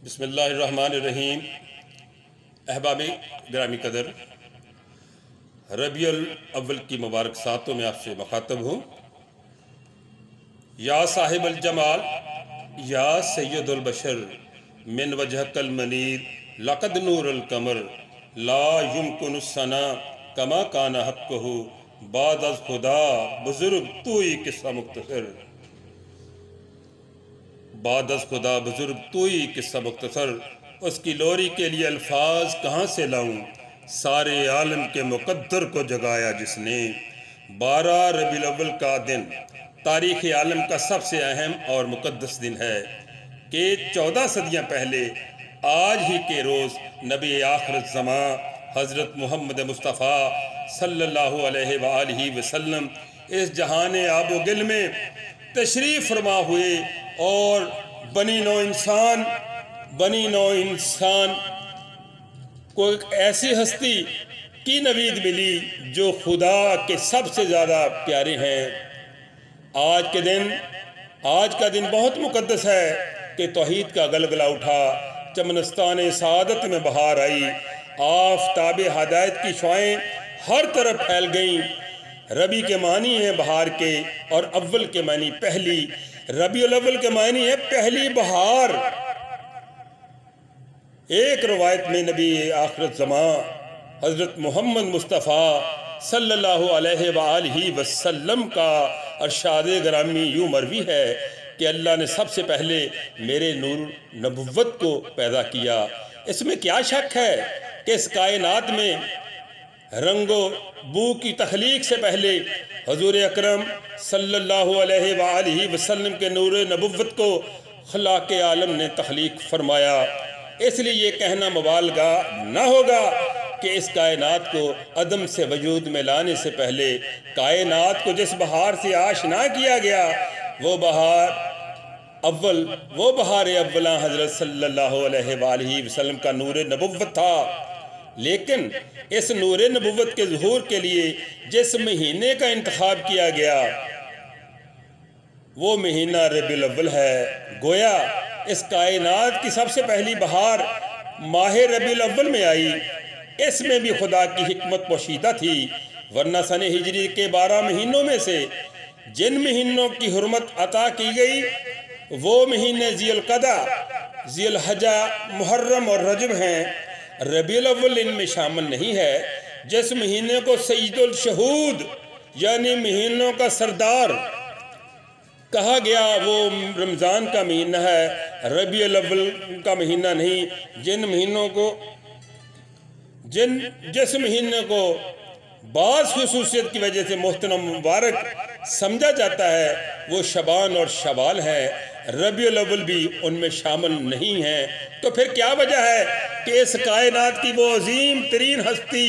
बिस्मिल्लाहिर्रहमानिर्रहीम। अहबाब ग्रामी कदर, रबीउल अव्वल की मुबारक सातों में आपसे मुखातब हूँ। या साहिबुल जमाल या सैयदुल बशर मिन वजहकल मनीर लक़द नूरुल कमर ला युमकिनुस्सना कमा काना हक़्क़ुहु बाद अज़ खुदा बुज़ुर्ग तू ही किस्सा मुख्तसर। बाद अज़ खुदा बुज़ुर्ग तू ही किस्सा मुख्तसर। उसकी लोरी के लिए अल्फाज कहाँ से लाऊं, सारे आलम के मुक़द्दर को जगाया जिसने। 12 रबीउल अव्वल का दिन तारीख़ आलम का सबसे अहम और मुक़द्दस दिन है कि 14 सदियाँ पहले आज ही के रोज़ नबी आखिर ज़मां हज़रत मोहम्मद मुस्तफ़ा सल्लल्लाहु अलैहि वसल्लम इस जहान आबो गिल में तशरीफ़ फरमा हुए और बनी नौ इंसान को एक ऐसी हस्ती की नवीद मिली जो खुदा के सबसे ज़्यादा प्यारे हैं। आज का दिन बहुत मुक़द्दस है कि तौहीद का गलगला उठा, चमनस्तान सादत में बहार आई, आफ़ताब हदायत की शुआएं हर तरफ फैल गईं। रबी के मानी है बहार के और अव्वल के मानी पहली। रबीउल अव्वल के मानी है पहली बहार। एक रवायत में नबी आखिरत ज़मां हज़रत मोहम्मद मुस्तफ़ा सल्लल्लाहु अलैहि वसल्लम का अरशाद ग्रामी यूँ मरवी है कि अल्लाह ने सबसे पहले मेरे नूर नबुव्वत को पैदा किया। इसमें क्या शक है कि इस कायनात में रंगो बू की तख्लीक से पहले हुज़ूर अकरम सल्लल्लाहु अलैहि वसल्लम के नूर नबुव्वत को खलाक़े आलम ने तख्लीक फरमाया। इसलिए ये कहना मुबालगा न होगा कि इस कायनात को अदम से वजूद में लाने से पहले कायनात को जिस बहार से आशना किया गया वो बहार अव्वला हज़रत सल्लल्लाहु अलैहि वसल्लम का नूर नबुव्वत था। लेकिन इस नूर नबुव्वत के ज़ुहूर के लिए जिस महीने का इंतखाब किया गया वो महीना रबीउल अव्वल है। गोया इस कायनात की सबसे पहली बहार माह रबीउल अव्वल में आई। इसमें भी खुदा की हिकमत पोशीदा थी, वरना सने हिजरी के 12 महीनों में से जिन महीनों की हुर्मत अता की गई वो महीने ज़िल क़दा, ज़िल हज्जा, मुहर्रम और रजब हैं। रबीउल अव्वल इनमें शामिल नहीं है। जिस महीने को सईदुल शहूद यानी महीनों का सरदार कहा गया वो रमज़ान का महीना है, रबीउल अव्वल का महीना नहीं। जिस महीने को बाज़ खुसूसियत की वजह से मुहतरम मुबारक समझा जाता है वो शबान और शवाल है। रबीउल अव्वल भी उनमें शामिल नहीं है। तो फिर क्या वजह है कि इस कायनात की वो अजीम तरीन हस्ती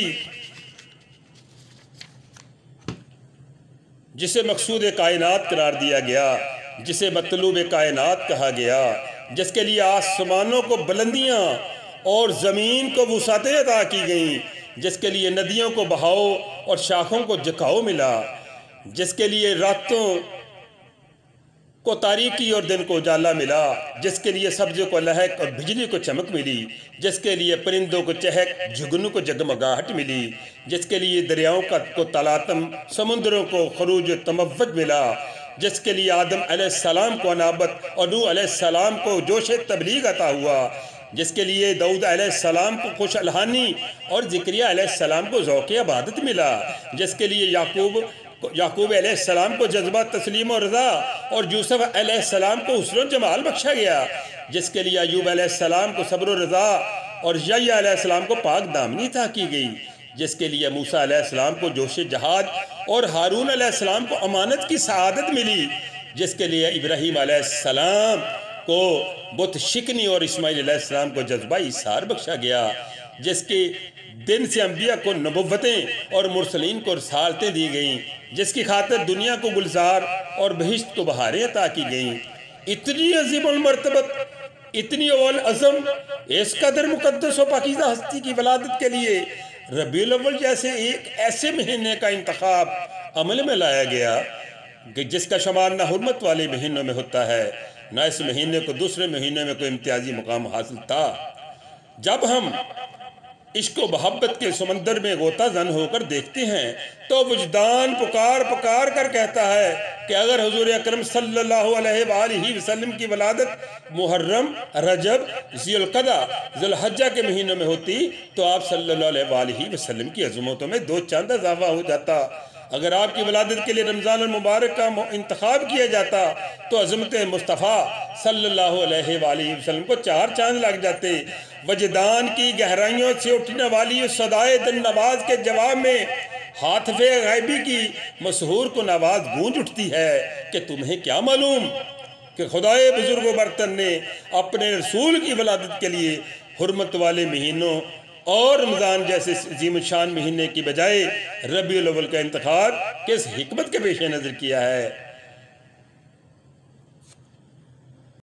जिसे मकसूद कायनात करार दिया गया, जिसे मतलूब कायनात कहा गया, जिसके लिए आसमानों को बुलंदियां और ज़मीन को वुसातें अता की गईं, जिसके लिए नदियों को बहाव और शाखों को झुकाव मिला, जिसके लिए रातों को तारीकी और दिन को उजाला मिला, जिसके लिए सब्ज़ों को लहक और बिजली को चमक मिली, जिसके लिए परिंदों को चहक, जुगनू को जगमगाहट मिली, जिसके लिए दरियाओं को तलातम, समुद्रों को खरूज तमव्वज मिला, जिसके लिए आदम अलैहिस्सलाम को अनाबत और नूह अलैहिस्सलाम को जोश तबलीग अता हुआ, जिसके लिए दाऊद अलैहिस्सलाम को खुश अलहानी और ज़िक्रिया अलैहिस्सलाम को ज़ौक़ इबादत मिला, जिसके लिए याकूब अलैहिस्सलाम को जज्बा तस्लीम और रज़ा और यूसुफ अलैहिस्सलाम को हुस्न जमाल बख्शा गया, जिसके लिए अय्यूब अलैहिस्सलाम को सब्र और रज़ा और यहया अलैहिस्सलाम को पाक दामनी अता की गई, जिसके लिए मूसा अलैहिस्सलाम को जोश जहाद और हारून अलैहिस्सलाम को अमानत की सआदत मिली, जिसके लिए इब्राहीम अलैहिस्सलाम को बुत शिकनी और इस्माइल अलैहिस्सलाम को जज्बा इसार बख्शा गया, जिसके दिन से अंबिया को नबुव्वतें और मुरसलीन को रसालतें दी गईं, जिसकी खातिर दुनिया को गुलजार और बहिश्त को बहारें अता की गईं। इतनी अज़ीमुल मर्तबत, इतनी अव्वल अज़म, इस कदर मुक़द्दस और पाकीज़ा हस्ती की वलादत के लिए रबीउल अव्वल जैसे एक ऐसे महीने का इंतखाब अमल में लाया गया कि जिसका शुमार ना हुर्मत वाले महीनों में होता है ना इस महीने को दूसरे महीने में कोई इम्तियाजी मुकाम हासिल था। जब हम इश्क व मोहब्बत के समंदर में गोता जन होकर देखते हैं तो वजदान पुकार पुकार कर कहता है कि अगर हुजूर अकरम सल्लल्लाहु अलैहि वसल्लम की वलादत मुहर्रम, रजब, ज़ुल्क़दा, ज़ुल्हज्जा के महीनों में होती तो आप सल्लल्लाहु अलैहि वसल्लम की अज़मतों में 2 चांद इजाफा हो जाता। अगर आपकी वलादत के लिए रमज़ान मुबारक का इंतखाब किया जाता तो अज़मत मुस्तफ़ा सल्लल्लाहु अलैहि वसल्लम को 4 चांद लग जाते। वजदान की गहराइयों से उठने वाली सदाए दिन नवाज के जवाब में हाथफे गैबी की मशहूर को नवाज गूंज उठती है कि तुम्हें क्या मालूम कि खुदाए बुजुर्ग बर्तन ने अपने रसूल की वलादत के लिए हुर्मत वाले महीनों और रमज़ान जैसे अजीम शान महीने की बजाय रबीउल अव्वल का इंतखाब किस हिकमत के पेश नज़र किया है।